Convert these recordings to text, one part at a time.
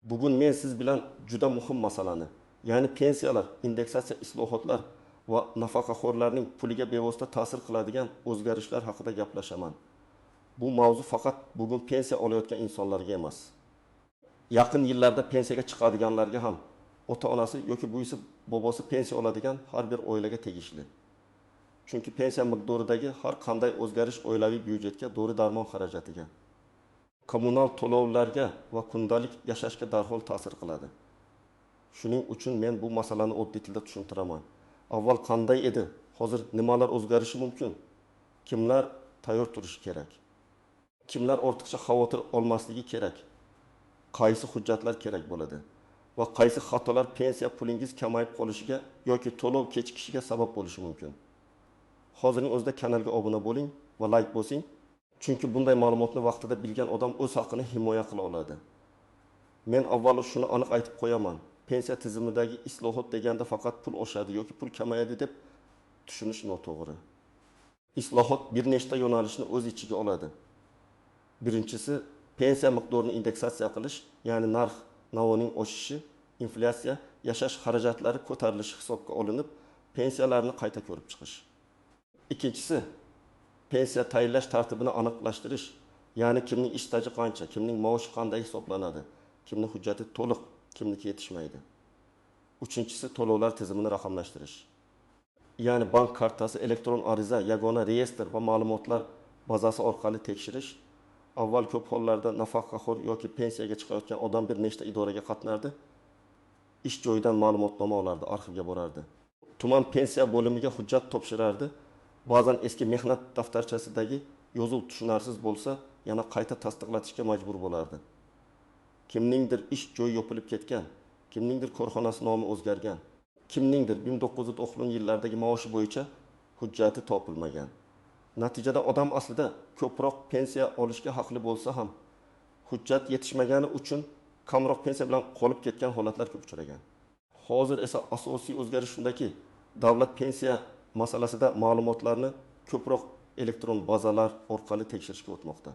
Bugun men siz bilan juda muhim masalani, ya'ni pensiyalar, indeksatsiya islohotlar va nafaqaxo'rlarning puliga bevosita ta'sir qiladigan o'zgarishlar haqida gaplashaman. Bu mavzu faqat bugun pensiya olayotgan insonlarga emas. Yaqin yillarda pensiyaga chiqadiganlarga ham, ota-onasi yoki buyisi, bobosi pensiya oladigan har bir oilaga tegishli. Chunki pensiya miqdoridagi har qanday o'zgarish oilaviy byudjetga, dori-darmon xarajatiga, kommunal to'lovlarga va kundalik yashashga darhol ta'sir qiladi. Shuning uchun men bu masalani oddiy tilda tushuntiraman. Avval qanday edi, hozir nimalar o'zgarishi mumkin? Kimlar tayyor turishi kerak? Kimlar ortiqcha xavotir olmasligi kerak? Qaysi hujjatlar kerak bo'ladi? Va qaysi xatolar pensiya pulingiz kamayib qolishiga yoki to'lov kechikishiga sabab bo'lishi mumkin? Hozirning o'zida kanalga obuna bo'ling va like bosing. Chunki bunday ma'lumotni vaqtida bilgan odam o'z haqqini himoya qila oladi. Men avvalo shuni aniq aytib qo'yaman. Pensiya tizimidagi islohot deganda faqat pul oshadi yoki pul kamayadi deb tushunish noto'g'ri. Islohot bir nechta yo'nalishni o'z ichiga oladi. Birinchisi, pensiya miqdorini indeksatsiya qilish, ya'ni narx navoning oshishi, inflyatsiya, yashash xarajatlari ko'tarilishi hisobga olinib, pensiyalarni qayta ko'rib chiqish. Ikkinchisi, pensiya tayinlash tartibini aniqlashtirish, ya'ni kimning ish staji qancha, kimning maoshi qanday hisoblanadi, kimning hujjati to'liq, kimniki yetishmaydi. Uchinchisi, to'lovlar tizimini raqamlashtirish. Ya'ni bank kartasi, elektron ariza, yagona reyestr va ma'lumotlar bazasi orqali tekshirish. Avval ko'p hollarda nafaqaxo'r yoki pensiyaga chiqayotgan odam bir nechta idoraga qatnardi. Ish joyidan ma'lumotnoma olardi, arxivga borardi. Tuman pensiya bo'limiga hujjat topshirardi. Ba'zan eski mehnat daftarchasidagi yozuv tushunarsiz bo'lsa, yana qayta tasdiqlatishga majbur bo'lardi. Kimningdir ish joyi yopilib ketgan, kimningdir korxonasi nomi o'zgargan, kimningdir 1990 yillardagi maoshi bo'yicha hujjati topilmagan. Natijada odam aslida ko'proq pensiya olishga haqli bo'lsa ham, hujjat yetishmagani uchun kamroq pensiya bilan qolib ketgan holatlar ko'p uchragan. Hozir esa asosiy o'zgarish shundaki, davlat pensiya masalasida ma'lumotlarni ko'proq elektron bazalar orqali tekshirishga o'tmoqda.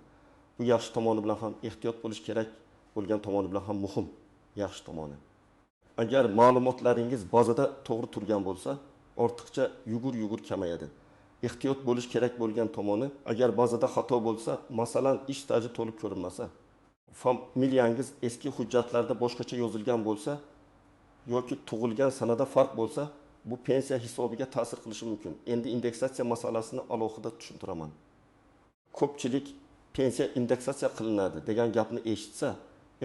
Bu yaxshi tomoni bilan ham ehtiyot bo'lish kerak bo'lgan tomoni bilan ham muhim, yaxshi tomoni. Agar ma'lumotlaringiz bazada to'g'ri turgan bo'lsa, ortiqcha yugur kamayadi. Ehtiyot bo'lish kerak bo'lgan tomoni, agar bazada xato bo'lsa, masalan, ish staji to'liq ko'rinmasa, familiyangiz eski hujjatlarda boshqacha yozilgan bo'lsa yoki tug'ilgan sanada farq bo'lsa, bu pensiya hisobiga ta'sir qilishi mumkin. Endi indeksatsiya masalasini alohida tushuntiraman. Ko'pchilik pensiya indeksatsiya qilinadi degan gapni eshitsa,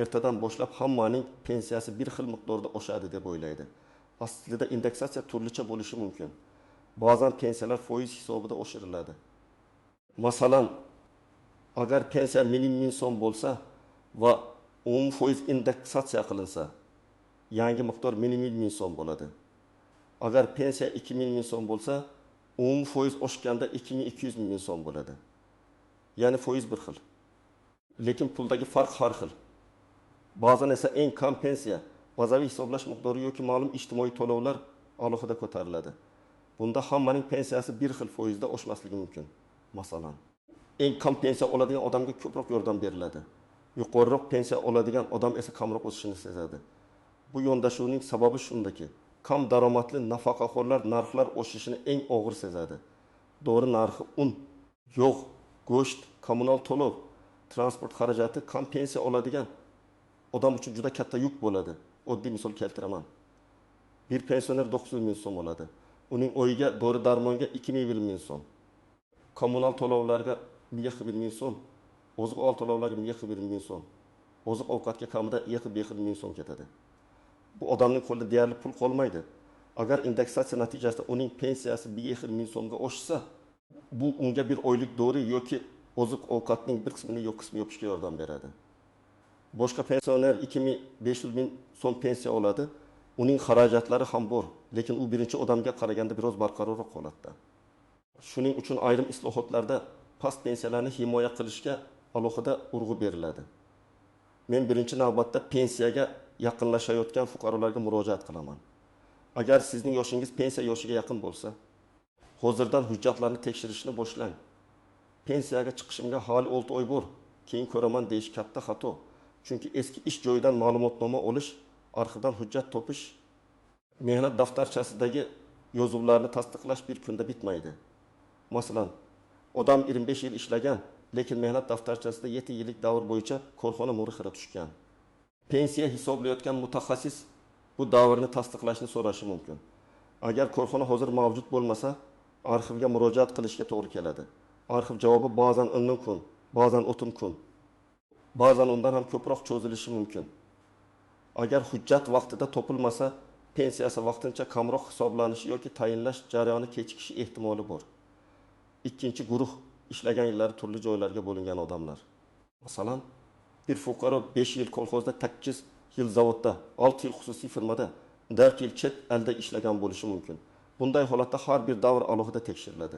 ertadan boshlab hammaning pensiyasi bir xil miqdorda oshadi deb o'ylaydi. Aslida indeksatsiya turlicha bo'lishi mumkin. Ba'zan pensiyalar foiz hisobida oshiriladi. Masalan, agar pensiya 1000 so'm bo'lsa va 10% indeksatsiya qilinsa, yangi miqdor 1000 so'm bo'ladi. Agar pensiya 2000 so'm bo'lsa, 10% oshganda 2200 so'm bo'ladi. Ya'ni foiz bir xil. Lekin puldagi farq har xil. Ba'zan esa eng kam pensiya, bazaviy hisoblash miqdori yoki ma'lum ijtimoiy to'lovlar alohida ko'tariladi. Bunda hammaning pensiyasi bir xil foizda oshmasligi mumkin. Masalan, eng kam pensiya oladigan odamga ko'proq yordam beriladi. Yuqoriroq pensiya oladigan odam esa kamroq o'sishini sezadi. Bu yondashuvning sababi shundaki, kam daromadli nafaqaxo'rlar narxlar oshishini eng og'ir sezadi. Dori narxi, un, yog', go'sht, kommunal to'lov, transport xarajati kam pensiya oladigan odam uchun juda katta yuk bo'ladi. Oddiy misol keltiraman. Bir pensioner 900 so'm oladi. Uning oyiga dori-darmonga 2000 so'm. Kommunal to'lovlarga 1000 so'm, oziq-ovqat to'lovlariga 1000 so'm. Oziq-ovqatga kamida 2000 so'm ketadi. Bu odamning qo'lida deyarli pul qolmaydi. Agar indeksatsiya natijasida uning pensiyasi 1000 so'mga oshsa, bu unga bir oylik dori yoki oziq-ovqatning bir qismini yo'q qismini yopishga yordam beradi. Boshqa pensioner 2500 so'm pensiya oladi. Uning xarajatlari ham bor, lekin u birinchi odamga qaraganda biroz barqarorroq holatda. Shuning uchun ayrim islohotlarda past pensiyalarni himoya qilishga alohida urg'u beriladi. Men birinchi navbatda pensiyaga yaqinlashayotgan fuqarolarga murojaat qilaman. Agar sizning yoshingiz pensiya yoshiga yaqin bo'lsa, hozirdan hujjatlarni tekshirishni boshlang. Pensiyaga chiqishimga hali 6 oy bor, keyin ko'raman deyish katta xato. Chunki eski ish joyidan ma'lumotnoma olish, arxivdan hujjat topish, mehnat daftarchasidagi yozuvlarni tasdiqlash bir kunda bitmaydi. Masalan, odam 25 yil ishlagan, lekin mehnat daftarchasida 7 yillik davr bo'yicha korxona muhrixira tushgan. Pensiya hisoblayotgan mutaxassis bu davrni tasdiqlashni so'rashi mumkin. Agar korxona hozir mavjud bo'lmasa, arxivga murojaat qilishga to'g'ri keladi. Arxiv javobi ba'zan 10 kun, ba'zan 30 kun, ba'zan undan ham ko'proq cho'zilishi mumkin. Agar hujjat vaqtida topilmasa, pensiyasi vaqtincha kamroq hisoblanishi yoki tayinlash jarayoni kechikishi ehtimoli bor. Ikkinchi guruh ishlagan yillari turli joylarga bo'lingan odamlar. Masalan, bir fuqaro 5 yil kolxozda, 8 yil zavodda, 6 yil xususiy firmada, 4 yil chet elda ishlagan bo'lishi mumkin. Bunday holatda har bir davr alohida tekshiriladi.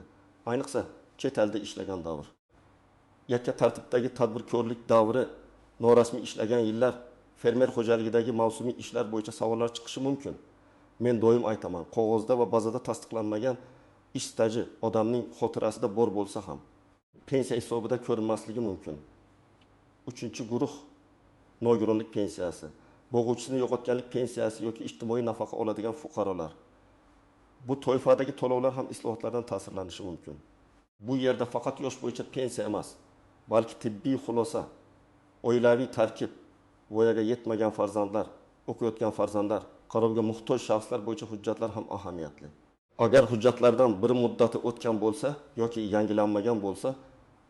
Ayniqsa, chet elda ishlagan davr. Yakka tartibdagi tadbirkorlik davri, norasmiy ishlagan yillar, fermer xo'jaligidagi mavsumiy ishlar bo'yicha savollar chiqishi mumkin. Men doim aytaman, qog'ozda va bazada tasdiqlanmagan ish staji odamning xotirasida bor bo'lsa ham pensiya hisobida ko'rinmasligi mumkin. Uchinchi guruh nogironlik pensiyasi, bo'g'uvchisini yo'qotganlik pensiyasi yoki ijtimoiy nafaqa oladigan fuqarolar. Bu toifadagi to'lovlar ham islohotlardan ta'sirlanishi mumkin. Bu yerda faqat yosh bo'yicha pensiya emas, balki tibbiy xulosa, oilaviy tarkib, voyaga yetmagan farzandlar, o'qiyotgan farzandlar, qarovga muhtoj shaxslar bo'yicha hujjatlar ham ahamiyatli. Agar hujjatlardan bir muddati o'tgan bo'lsa yoki yangilanmagan bo'lsa,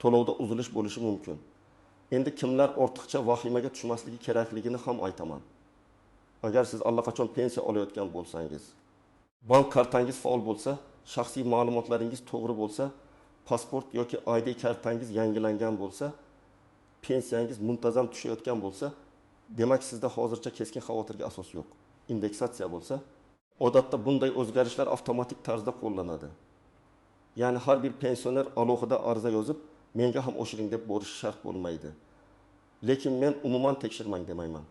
to'lovda uzilish bo'lishi mumkin. Endi kimlar ortiqcha vahimaga tushmasligi kerakligini ham aytaman. Agar siz allaqachon pensiya olayotgan bo'lsangiz, bank kartangiz faol bo'lsa, shaxsiy ma'lumotlaringiz to'g'ri bo'lsa, pasport yoki ID kartangiz yangilangan bo'lsa, pensiyangiz muntazam tushayotgan bo'lsa, demak sizda hozircha keskin xavotirga asos yo'q. Indeksatsiya bo'lsa, odatda bunday o'zgarishlar avtomatik tarzda qo'llanadi. Ya'ni har bir pensioner alohida ariza yozib, menga ham oshiring deb borishi shart bo'lmaydi. Lekin men umuman tekshirmang demayman.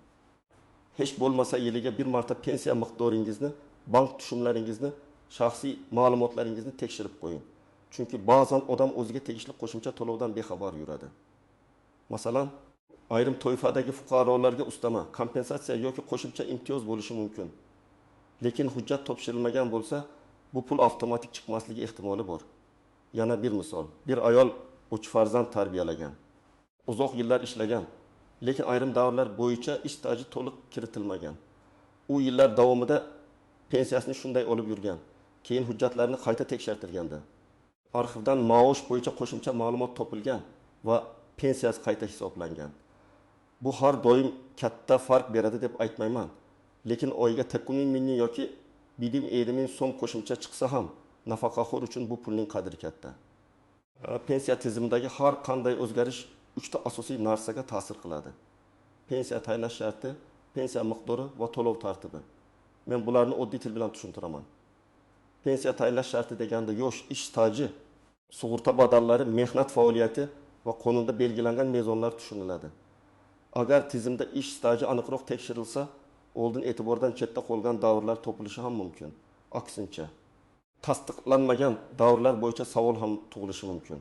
Hech bo'lmasa yiliga bir marta pensiya miqdoringizni, bank tushumlaringizni, shaxsiy ma'lumotlaringizni tekshirib qo'ying. Chunki ba'zan odam o'ziga tegishli qo'shimcha to'lovdan bexabar yuradi. Masalan, ayrim toifadagi fuqarolarga ustama, kompensatsiya yoki qo'shimcha imtiyoz bo'lishi mumkin. Lekin hujjat topshirilmagan bo'lsa, bu pul avtomatik chiqmasligi ehtimoli bor. Yana bir misol. Bir ayol 3 farzand tarbiyalagan. Uzoq yillar ishlagan, lekin ayrim davrlar bo'yicha ish staji to'liq kiritilmagan. U yillar davomida pensiyasini shunday olib yurgan. Keyin hujjatlarni qayta tekshirtirganda arxivdan maosh bo'yicha qo'shimcha ma'lumot topilgan va pensiyasi qayta hisoblangan. Bu har doim katta farq beradi deb aytmayman. Lekin oyiga 40 ming yoki 1,7 ming so'm qo'shimcha chiqsa ham, nafaqaxo'r uchun bu pulning qadri katta. Pensiya tizimidagi har qanday o'zgarish 3 ta asosiy narsaga ta'sir qiladi. Pensiya tayinlash sharti, pensiya miqdori va to'lov tartibi. Men bularni oddiy til bilan tushuntiraman. Pensiya tayinlash sharti deganda yosh, ish staji, sug'urta badallari, mehnat faoliyati va qonunda belgilangan mezonlar tushuniladi. Agar tizimda ish staji aniqroq tekshirilsa, oldin e'tibordan chetda qolgan davrlar topilishi ham mumkin. Aksincha, tasdiqlanmagan davrlar bo'yicha savol ham tug'ilishi mumkin.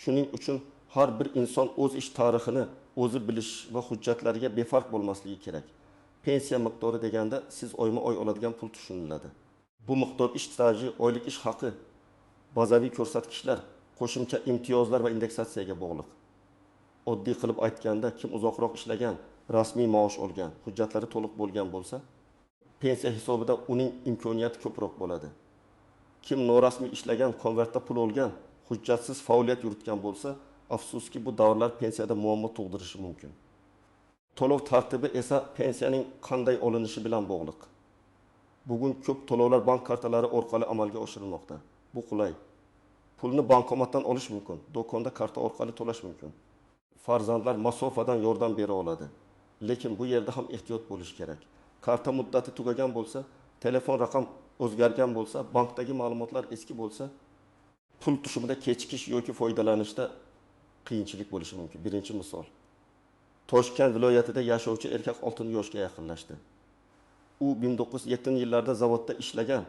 Shuning uchun har bir inson o'z ish tarixini o'zi bilish va hujjatlariga befarq bo'lmasligi kerak. Pensiya miqdori deganda siz oyma-oy oladigan pul tushuniladi. Bu miqdor ish staji, oylik ish haqi, bazaviy ko'rsatkichlar, qo'shimcha imtiyozlar va indeksatsiyaga bog'liq. Oddiy qilib aytganda, kim uzoqroq ishlagan, rasmiy maosh olgan, hujjatlari to'liq bo'lgan bo'lsa, pensiya hisobida uning imkoniyati ko'proq bo'ladi. Kim norasmiy ishlagan, konvertda pul olgan, hujjatsiz faoliyat yuritgan bo'lsa, afsuski bu davrlar pensiyada muammo tug'dirishi mumkin. To'lov tartibi esa pensiyaning qanday olinishi bilan bog'liq. Bugun ko'p to'lovlar bank kartalari orqali amalga oshirilmoqda. Bu qulay. Pulni bankomatdan olish mumkin, do'konda karta orqali to'lash mumkin. Farzandlar masofadan yordam bera oladi. Lekin bu yerda ham ehtiyot bo'lish kerak. Karta muddati tugagan bo'lsa, telefon raqam o'zgargan bo'lsa, bankdagi ma'lumotlar eski bo'lsa, pul tushumida kechikish yoki foydalanishda qiyinchilik bo'lishi mumkin. Birinchi misol. Toshkent viloyatida yashovchi erkak 6 yoshga yaqinlashdi. U 1970-yillarda zavodda ishlagan,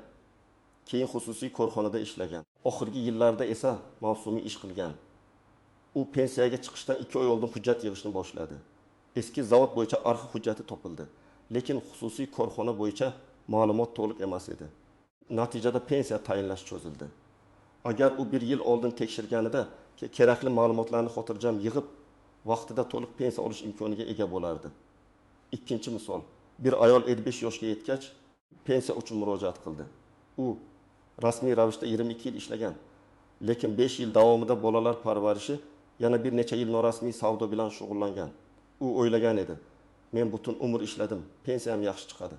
keyin xususiy korxonada ishlagan. Oxirgi yillarda esa mavsumiy ish qilgan. U pensiyaga chiqishdan 2 oy oldin hujjat yig'ishni boshladi. Eski zavod bo'yicha arxiv hujjati topildi, lekin xususiy korxona bo'yicha ma'lumot to'liq emas edi. Natijada pensiya tayinlash cho'zildi. Agar u 1 yil oldin tekshirganida kerakli ma'lumotlarni xotirjam yig'ib, vaqtida to'liq pensiya olish imkoniga ega bo'lardi. Ikkinchi misol, bir ayol 55 yoshga yetgach pensiya uchun murojaat qildi. U rasmiy ravishda 22 yil ishlagan, lekin 5 yil davomida bolalar parvarishi, yana bir necha yil norasmiy savdo bilan shug'ullangan. U o'ylagan edi, men butun umr ishladim, pensiyam yaxshi chiqadi.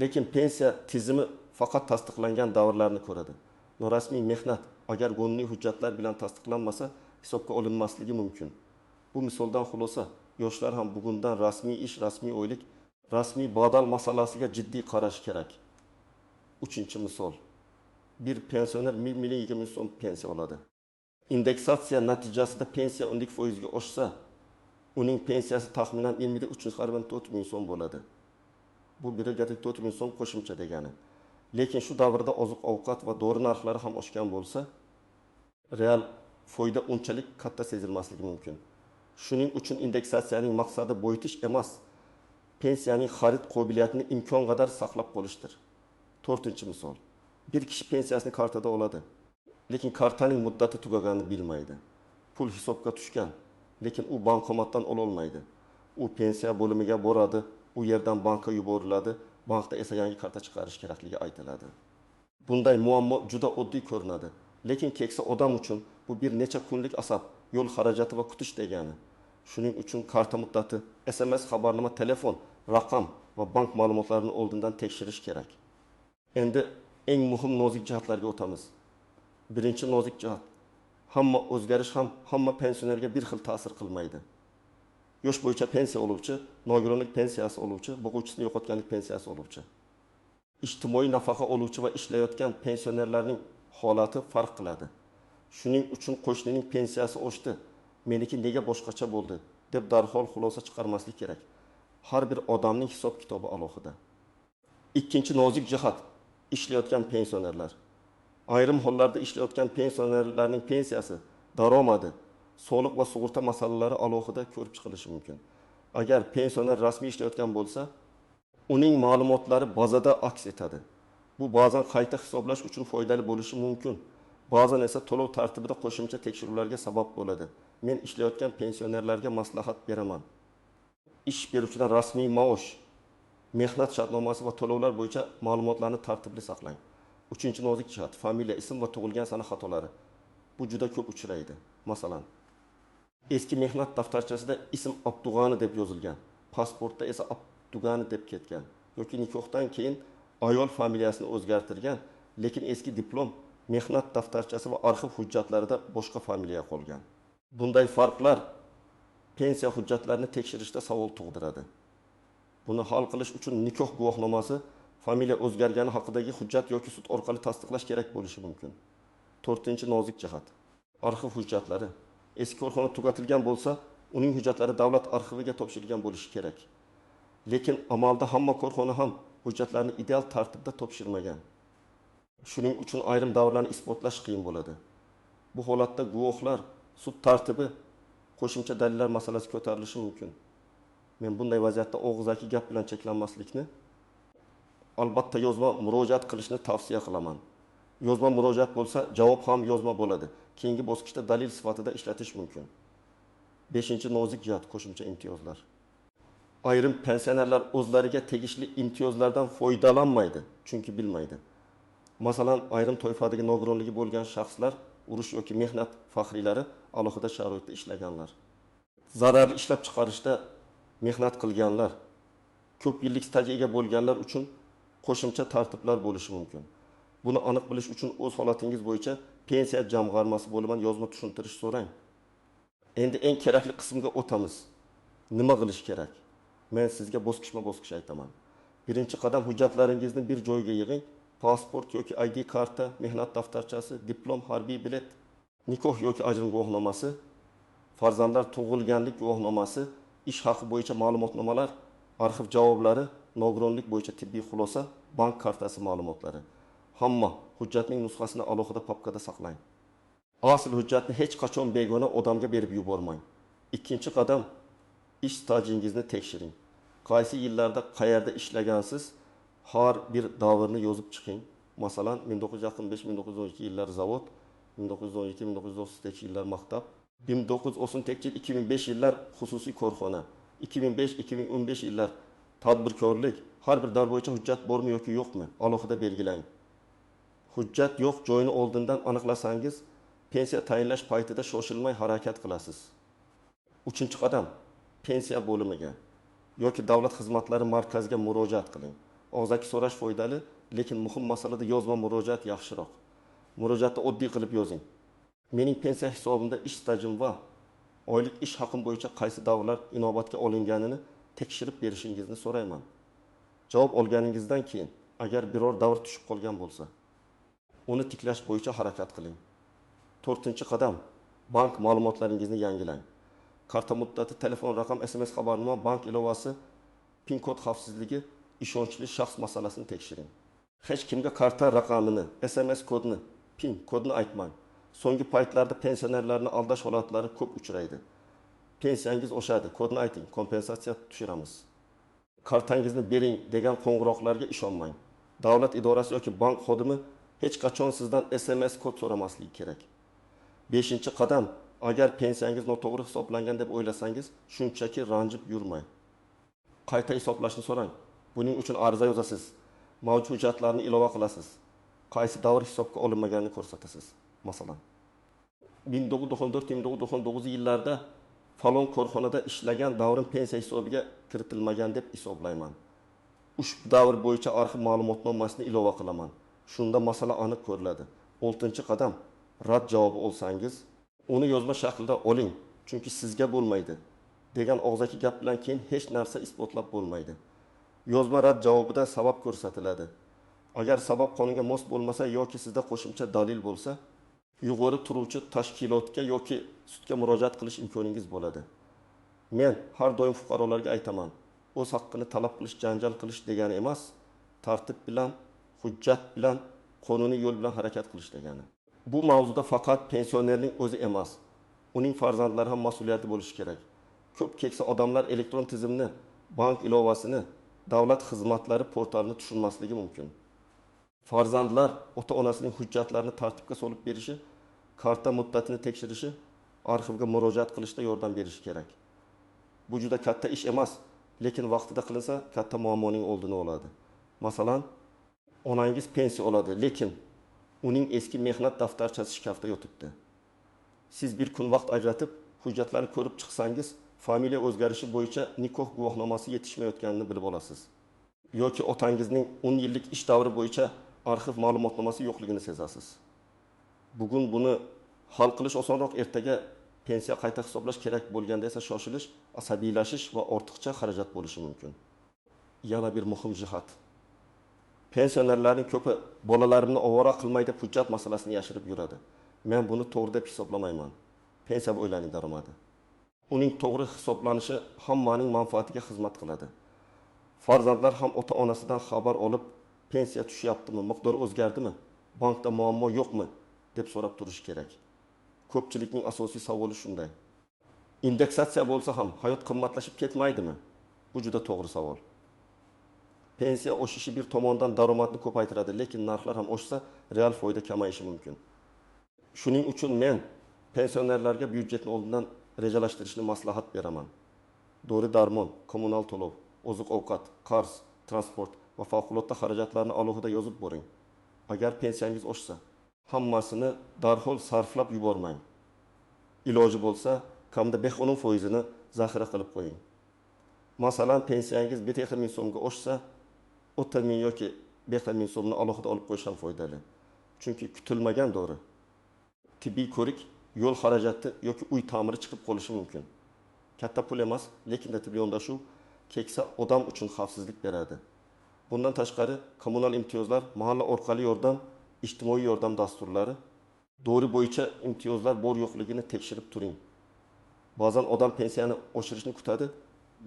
Lekin pensiya tizimi faqat tasdiqlangan davrlarni ko'radi. Norasmiy mehnat agar qonuniy hujjatlar bilan tasdiqlanmasa, hisobga olinmasligi mumkin. Bu misoldan xulosa, yoshlar ham bugundan rasmiy ish, rasmiy oylik, rasmiy badal masalasiga jiddiy qarash kerak. Uchinchi misol. Bir pensioner 1.020.000 so'm pensiya oladi. Indeksatsiya natijasida pensiya 10% ga oshsa, uning pensiyasi taxminan 23.4 so'm bo'ladi. Bu 1.4 so'm qo'shimcha degani. Lekin shu davrda oziq-ovqat va dori narxlari ham oshgan bo'lsa, real foyda unchalik katta sezilmasligi mumkin. Shuning uchun indeksatsiyaning maqsadi boyitish emas, pensiyaning xarid qobiliyatini imkon qadar saqlab qolishdir. 4-misol. Bir kishi pensiyasini kartada oladi, lekin kartaning muddati tugaganini bilmaydi. Pul hisobga tushgan, lekin u bankomatdan ola olmaydi. U pensiya bo'limiga boradi, u yerdan bankka yuboriladi, bankda esa yangi karta chiqarish kerakligi aytiladi. Bunday muammo juda oddiy ko'rinadi, lekin keksa odam uchun bu bir necha kunlik azob, yo'l xarajati va kutish degani. Shuning uchun karta muddati, SMS xabarnoma, telefon, raqam va bank ma'lumotlarini oldindan tekshirish kerak. Endi eng muhim nozik jihatlarga o'tamiz. Birinchi nozik jihat. Hamma o'zgarish ham hamma pensionerga bir xil ta'sir qilmaydi. Yosh bo'yicha pensiya oluvchi, nogironlik pensiyasi oluvchi, boquvchisini yo'qotganlik pensiyasi oluvchi. Ijtimoiy nafaqa oluvchi va ishlayotgan pensionerlarning holati farq qiladi. Shuning uchun qo'shnining pensiyasi oshdi, meniki nega boshqacha bo'ldi deb darhol xulosa chiqarmaslik kerak. Har bir odamning hisob kitobi alohida. Ikkinchi nozik jihat, ishlayotgan pensionerlar. Ayrim hollarda ishlayotgan pensionerlarning pensiyasi, daromadi, soliq va sug'urta masalalari alohida ko'rib chiqilishi mumkin. Agar pensioner rasmiy ishlayotgan bo'lsa, uning ma'lumotlari bazada aks etadi. Bu ba'zan qayta hisoblash uchun foydali bo'lishi mumkin. Ba'zan esa to'lov tartibida qo'shimcha tekshiruvlarga sabab bo'ladi. Men ishlayotgan pensionerlarga maslahat beraman. Ish beruvchidan rasmiy maosh, mehnat shartnomasi va to'lovlar bo'yicha ma'lumotlarni tartibli saqlang. Uchinchi nozik jihat, familiya, ism va tug'ilgan sana xatolari. Bu juda ko'p uchraydi. Masalan, eski mehnat daftarchasida ism Abdug'ani deb yozilgan, pasportda esa Abdug'ani deb ketgan. Yoki nikohdan keyin ayol familiyasini o'zgartirgan, lekin eski diplom, mehnat daftarchasi va arxiv hujjatlarida boshqa familiya qolgan. Bunday farqlar pensiya hujjatlarini tekshirishda savol tug'diradi. Buni hal qilish uchun nikoh guvohnomasi, familiya o'zgargani haqidagi hujjat yoki sud orqali tasdiqlash kerak bo'lishi mumkin. 4-nozik jihat. Arxiv hujjatlari. Eski korxona tugatilgan bo'lsa, uning hujjatlari davlat arxiviga topshirilgan bo'lishi kerak. Lekin amalda hamma korxona ham hujjatlarni ideal tartibda topshirmagan. Shuning uchun ayrim davrlarni isbotlash qiyin bo'ladi. Bu holatda guvohlar, sud tartibi, qo'shimcha dalillar masalasi ko'tarilishi mumkin. Men bunday vaziyatda og'zaki gap bilan cheklanmaslikni, albatta yozma murojaat qilishni tavsiya qilaman. Yozma murojaat bo'lsa, javob ham yozma bo'ladi. Keyingi bosqichda dalil sifatida ishlatish mumkin. 5-nozik jihat, qo'shimcha imtiyozlar. Ayrim pensionerlar o'zlariga tegishli imtiyozlardan foydalanmaydi, chunki bilmaydi. Masalan, ayrim toifadagi nogironligi bo'lgan shaxslar, urush yoki mehnat faxriylari alohida sharoitda ishlaganlar. Zararli ishlab chiqarishda mehnat qilganlar, ko'p yillik stajiga bo'lganlar uchun qo'shimcha tartiblar bo'lishi mumkin. Buni aniq bilish uchun o'z holatingiz bo'yicha pensiya jamg'armasi bo'limidan yozma tushuntirish so'rang. Endi eng kerakli qismga o'tamiz. Nima qilish kerak? Men sizga bosqichma-bosqich aytaman. Birinchi qadam, hujjatlaringizni bir joyga yig'ing. Pasport yoki ID karta, mehnat daftarchasi, diplom, harbiy bilet, nikoh yoki ajrim guvohnomasi, farzandlar tug'ilganlik guvohnomasi, ish haqi bo'yicha ma'lumotnomalar, arxiv javoblari, nogironlik bo'yicha tibbiy xulosa, bank kartasi ma'lumotlari. Hamma hujjatning nusxasini alohida papkada saqlang. Asl hujjatni hech qachon begona odamga berib yubormang. Ikkinchi qadam, ish stajingizni tekshiring. Qaysi yillarda qayerda ishlagansiz, har bir davrni yozib chiqing. Masalan, 1965-1912 yillar zavod, 1912-1930 yillar maktab, 1930-2005 yillar xususiy korxona, 2005-2015 yillar tadbirkorlik, har bir davr bo'yicha hujjat bormi yoki yo'qmi, alohida belgilang. Hujjat yo'q joyini oldindan aniqlasangiz, pensiya tayinlash paytida shoshilmay harakat qilasiz. 3-qadam, pensiya bo'limiga yoki davlat xizmatlari markaziga murojaat qiling. Og'zaki so'rash foydali, lekin muhim masalada yozma murojaat yaxshiroq. Murojaatni oddiy qilib yozing. Mening pensiya hisobimda ish stajim va oylik ish haqim bo'yicha qaysi davrlar inobatga olinganini tekshirib berishingizni so'rayman. Javob olganingizdan keyin, agar biror davr tushib qolgan bo'lsa, uni tiklash bo'yicha harakat qiling. 4-qadam, bank ma'lumotlaringizni yangilang. Karta muddati, telefon raqam, SMS xabarnoma, bank ilovasi, PIN kod xavfsizligi, ishonchli shaxs masalasini tekshiring. Hech kimga karta raqamini, SMS kodini, PIN kodini aytmang. So'nggi paytlarda pensionerlarni aldash holatlari ko'p uchraydi. Pensiyangiz oshadi, kodni ayting, kompensatsiya tushiramiz. Kartangizni bering degan qo'ng'iroqlarga ishonmang. Davlat idorasi yoki bank xodimi hech qachon sizdan SMS kod so'ramasligi kerak. 5-qadam, agar pensiyangiz noto'g'ri hisoblangan deb o'ylasangiz, shunchaki ranjib yurmang. Qayta hisoblashni so'rang. Buning uchun ariza yozasiz. Mavjud hujjatlarni ilova qilasiz. Qaysi davr hisobga olinmaganini ko'rsatasiz. Masalan, 1994-1999 yillarda falon korxonada ishlagan davrim pensiya hisobiga kiritilmagan deb hisoblayman. Ushbu davr bo'yicha arxiv ma'lumotnomasini ilova qilaman. Shunda masala aniq ko'riladi. 6-qadam, rad javobi olsangiz, uni yozma shaklda oling, chunki sizga bo'lmaydi degan og'zaki gap bilan keyin hech narsa isbotlab bo'lmaydi. Yozma rad javobida sabab ko'rsatiladi. Agar sabab qonunga mos bo'lmasa yoki sizda qo'shimcha dalil bo'lsa, yuqori turuvchi tashkilotga yoki sudga murojaat qilish imkoningiz bo'ladi. Men har doim fuqarolarga aytaman, o'z haqqini talab qilish, janjal qilish degani emas, tartib bilan, hujjat bilan, qonuniy yo'l bilan harakat qilish degani. Bu mavzuda faqat pensionerning o'zi emas, uning farzandlari ham mas'uliyati bo'lishi kerak. Ko'p keksa odamlar elektron tizimni, bank ilovasini, davlat xizmatlari portalini tushunmasligi mumkin. Farzandlar ota-onasining hujjatlarini tartibga solib berishi, karta muddatini tekshirishi, arxivga murojaat qilishda yordam berishi kerak. Bu juda katta ish emas, lekin vaqtida qilinsa katta muammoning oldini oladi. Masalan, onangiz pensiya oladi, lekin uning eski mehnat daftarchasi shkafda yotibdi. Siz bir kun vaqt ajratib, hujjatlarni ko'rib chiqsangiz, familiya o'zgarishi bo'yicha nikoh guvohnomasi yetishmayotganini bilib olasiz. Yoki otangizning 10 yillik ish davri bo'yicha arxiv ma'lumotnomasi yo'qligini sezasiz. Bugun buni hal qilish osonroq, ertaga pensiya qayta hisoblash kerak bo'lganda esa shoshilish, asabiylashish va ortiqcha xarajat bo'lishi mumkin. Yana bir muhim jihat. Pensionerlarning ko'pi bolalarimni ovora qilmay deb hujjat masalasini yashirib yuradi. Men buni to'g'ri deb hisoblamayman. Pensiya o'ylaning daromadi. Uning to'g'ri hisoblanishi hammaning manfaatiga xizmat qiladi. Farzandlar ham ota-onasidan xabar olib, pensiya tushyaptimi, miqdor o'zgardimi, bankda muammo yo'qmi deb so'rab turish kerak. Ko'pchilikning asosiy savoli shunday. Indeksatsiya bo'lsa ham hayot qimmatlashib ketmaydimi? Bu juda to'g'ri savol. Pensiya oshishi bir tomondan daromadni ko'paytiradi, lekin narxlar ham oshsa, real foyda kamayishi mumkin. Shuning uchun men pensionerlarga byudjetni oldindan rejalashtirishni maslahat beraman. Dori-darmon, kommunal to'lov, oziq-ovqat, qarz, transport va favqulodda xarajatlarni alohida yozib boring. Agar pensiyangiz oshsa, hammasini darhol sarflab yubormang. Iloji bo'lsa, kamida 5-10 foizini zaxira qilib qo'ying. Masalan, pensiyangiz 1 ming so'mga oshsa, 30 ming yoki 5 ming so'mni alohida olib qo'yish ham foydali. Chunki kutilmagan dori, tibbiy ko'rik, yo'l xarajati yoki uy ta'miri chiqib qolishi mumkin. Katta pul emas, lekin tibbiy yondashuv keksa odam uchun xavfsizlik beradi. Bundan tashqari, kommunal imtiyozlar, mahalla orqali yordam, ijtimoiy yordam dasturlari, dori bo'yicha imtiyozlar bor yo'qligini tekshirib turing. Ba'zan odam pensiyani oshirishni kutadi,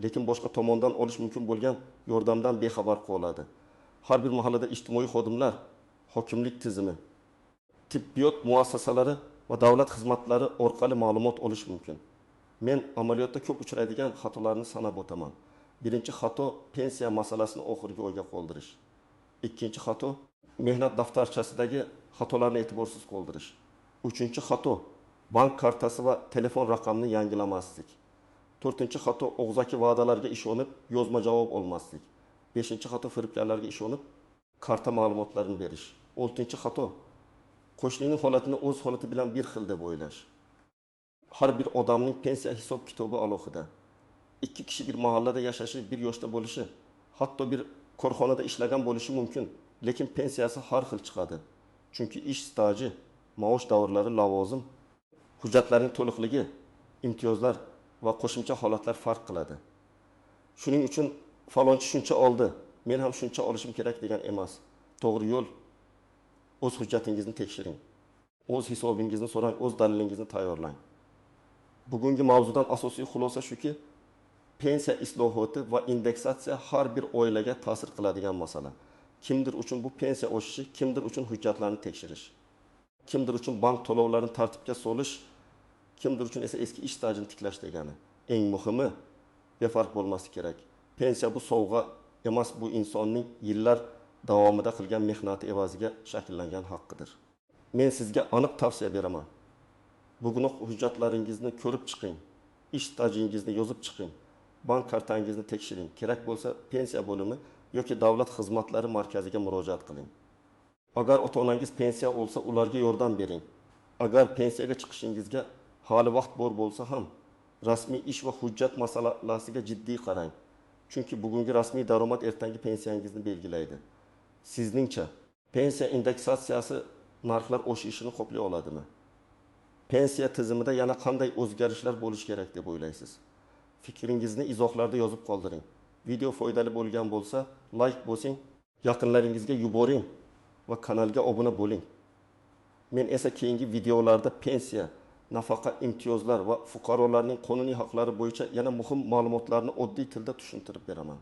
lekin boshqa tomondan olish mumkin bo'lgan yordamdan bexabar qoladi. Har bir mahallada ijtimoiy xodimlar, hokimlik tizimi, tibbiyot muassasalari va davlat xizmatlari orqali ma'lumot olish mumkin. Men amaliyotda ko'p uchraydigan xatolarni sanab o'taman. Birinchi xato pensiya masalasini oxirgi o'yga qoldirish. Ikkinchi xato mehnat daftarchasidagi xatolarni e'tiborsiz qoldirish. Uchinchi xato bank kartasi va telefon raqamini yangilamaslik. To'rtinchi xato og'zaki va'dalarga ishonib, yozma javob olmaslik. Beshinchi xato firibgarlarga ishonib, karta ma'lumotlarini berish. Oltinchi xato qo'shnining holatini o'z holati bilan bir xil deb o'ylash. Har bir odamning pensiya hisob kitobi alohida. Ikki kishi bir mahallada yashashi, bir yoshda bo'lishi, hatto bir korxonada ishlagan bo'lishi mumkin, lekin pensiyasi har xil chiqadi. Chunki ish staji, maosh davrlari, lavozim, hujjatlarning to'liqligi, imtiyozlar va qo'shimcha holatlar farq qiladi. Shuning uchun falonchi shuncha oldi, men ham shuncha olishim kerak degan emas. To'g'ri yo'l o'z hujjatingizni tekshiring. O'z hisobingizni so'rang, o'z dalilingizni tayyorlang. Bugungi mavzudan asosiy xulosa shuki, pensiya islohoti va indeksatsiya har bir oilaga ta'sir qiladigan masala. Kimdir uchun bu pensiya oshishi, kimdir uchun hujjatlarni tekshirish, kimdir uchun bank to'lovlarini tartibga solish, kimdir uchun esa eski ish stajini tiklash degani. Eng muhimi befarq bo'lmasi kerak. Pensiya bu sovg'a emas, bu insonning yillar davomida qilgan mehnati evaziga shakllangan haqqidir. Men sizga aniq tavsiya beraman. Bugunoq hujjatlaringizni ko'rib chiqing, ish stajingizni yozib chiqing, bank kartangizni tekshiring. Kerak bo'lsa pensiya bo'limi yoki davlat xizmatlari markaziga murojaat qiling. Agar ota-onangiz pensiya olsa, ularga yordam bering. Agar pensiyaga chiqishingizga hali vaqt bor bo'lsa ham, rasmiy ish va hujjat masalasiga jiddiy qarang. Chunki bugungi rasmiy daromad ertangi pensiyangizni belgilaydi. Sizningcha pensiya indeksatsiyasi narxlar oshishini qoplay oladimi? Pensiya tizimida yana qanday o'zgarishlar bo'lishi kerak deb o'ylaysiz? Fikringizni izohlarda yozib qoldiring. Video foydali bo'lgan bo'lsa, like bosing, yaqinlaringizga yuboring va kanalga obuna bo'ling. Men esa keyingi videolarda pensiya, nafaqa, imtiyozlar va fuqarolarning qonuniy haqlari bo'yicha yana muhim ma'lumotlarni oddiy tilda tushuntirib beraman.